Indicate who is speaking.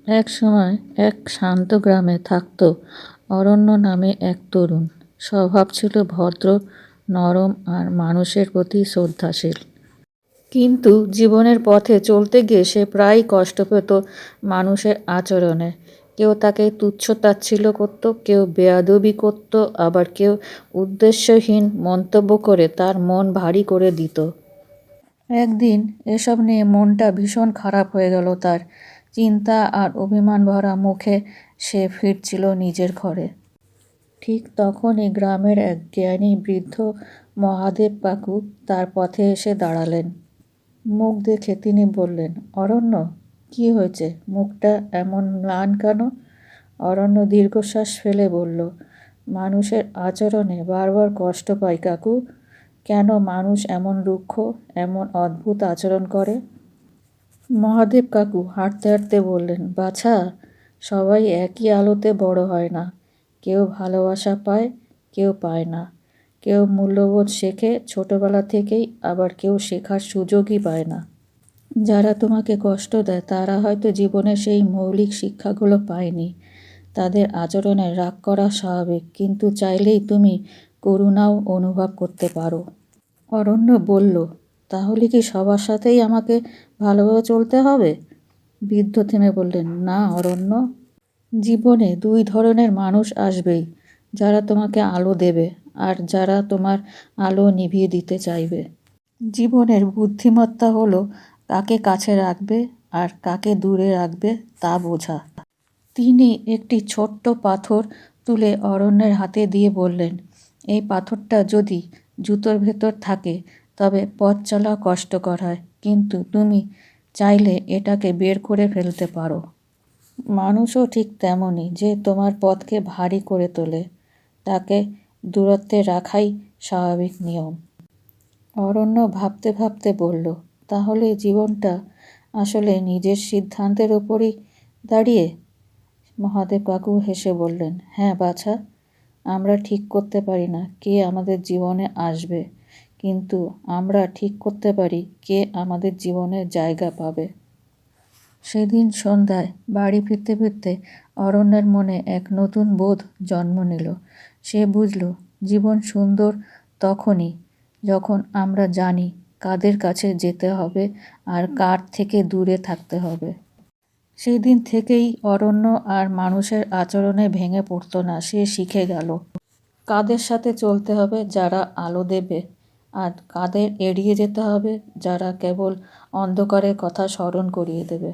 Speaker 1: এক সময় এক শান্ত গ্রামে থাকত অরণ্য নামে এক তরুণ। স্বভাব ছিল ভদ্র, নরম আর মানুষের প্রতি শ্রদ্ধাশীল। কিন্তু জীবনের পথে চলতে গিয়ে সে প্রায়ই কষ্ট পেত মানুষের আচরণে। কেউ তাকে তুচ্ছ-তাচ্ছিল্য করত, কেউ বেয়াদবি করত, আবার কেউ উদ্দেশ্যহীন মন্তব্য করে তার মন ভারী করে দিত। একদিন এসব নিয়ে মনটা ভীষণ খারাপ হয়ে গেল তার। চিন্তা আর অভিমান ভরা মুখে সে ফিরছিল নিজের ঘরে। ঠিক তখনই গ্রামের এক জ্ঞানী বৃদ্ধ মহাদেব কাকু তার পথে এসে দাঁড়ালেন। মুখ দেখে তিনি বললেন, অরণ্য, কি হয়েছে? মুখটা এমন ম্লান কেন? অরণ্য দীর্ঘশ্বাস ফেলে বলল, মানুষের আচরণে বারবার কষ্ট পাই কাকু। কেন মানুষ এমন রুক্ষ, এমন অদ্ভুত আচরণ করে? মহাদেব কাকু হাঁটতে হাঁটতে বললেন, বাছা, সবাই একই আলোতে বড় হয় না। কেউ ভালোবাসা পায়, কেউ পায় না। কেউ মূল্যবোধ শেখে ছোটবেলা থেকেই, আবার কেউ শেখার সুযোগই পায় না। যারা তোমাকে কষ্ট দেয় তারা হয়তো জীবনে সেই মৌলিক শিক্ষাগুলো পায়নি। তাদের আচরণে রাগ করা স্বাভাবিক, কিন্তু চাইলেই তুমি করুণাও অনুভব করতে পারো। অরণ্য বলল, তাহলে কি সবার সাথেই আমাকে ভালোভাবে চলতে হবে? বৃদ্ধ থেমে বললেন, না অরণ্য, জীবনে দুই ধরনের মানুষ আসবেই, যারা তোমাকে আলো দেবে আর যারা তোমার আলো নিভিয়ে দিতে চাইবে। জীবনের বুদ্ধিমত্তা হলো কাকে কাছে রাখবে আর কাকে দূরে রাখবে তা বোঝা। তিনি একটি ছোট্ট পাথর তুলে অরণ্যের হাতে দিয়ে বললেন, এই পাথরটা যদি জুতোর ভেতর থাকে তবে পথ চলা কষ্টকর হয়, কিন্তু তুমি চাইলে এটাকে বের করে ফেলতে পারো। মানুষও ঠিক তেমনই, যে তোমার পথকে ভারী করে তোলে তাকে দূরত্বে রাখাই স্বাভাবিক নিয়ম। অরণ্য ভাবতে ভাবতে বলল, তাহলে জীবনটা আসলে নিজের সিদ্ধান্তের ওপরই দাঁড়িয়ে? মহাদেব কাকু হেসে বললেন, হ্যাঁ বাছা, আমরা ঠিক করতে পারি না কে আমাদের জীবনে আসবে, কিন্তু আমরা ঠিক করতে পারি কে আমাদের জীবনে জায়গা পাবে। সেদিন সন্ধ্যায় বাড়ি ফিরতে ফিরতে অরণ্যের মনে এক নতুন বোধ জন্ম নিল। সে বুঝল, জীবন সুন্দর তখনই যখন আমরা জানি কাদের কাছে যেতে হবে আর কার থেকে দূরে থাকতে হবে। সেই দিন থেকেই অরণ্য আর মানুষের আচরণে ভেঙে পড়ত না। সে শিখে গেল কাদের সাথে চলতে হবে যারা আলো দেবে, আর কাদের এড়িয়ে যেতে হবে যারা কেবল অন্ধকারের কথা স্মরণ করিয়ে দেবে।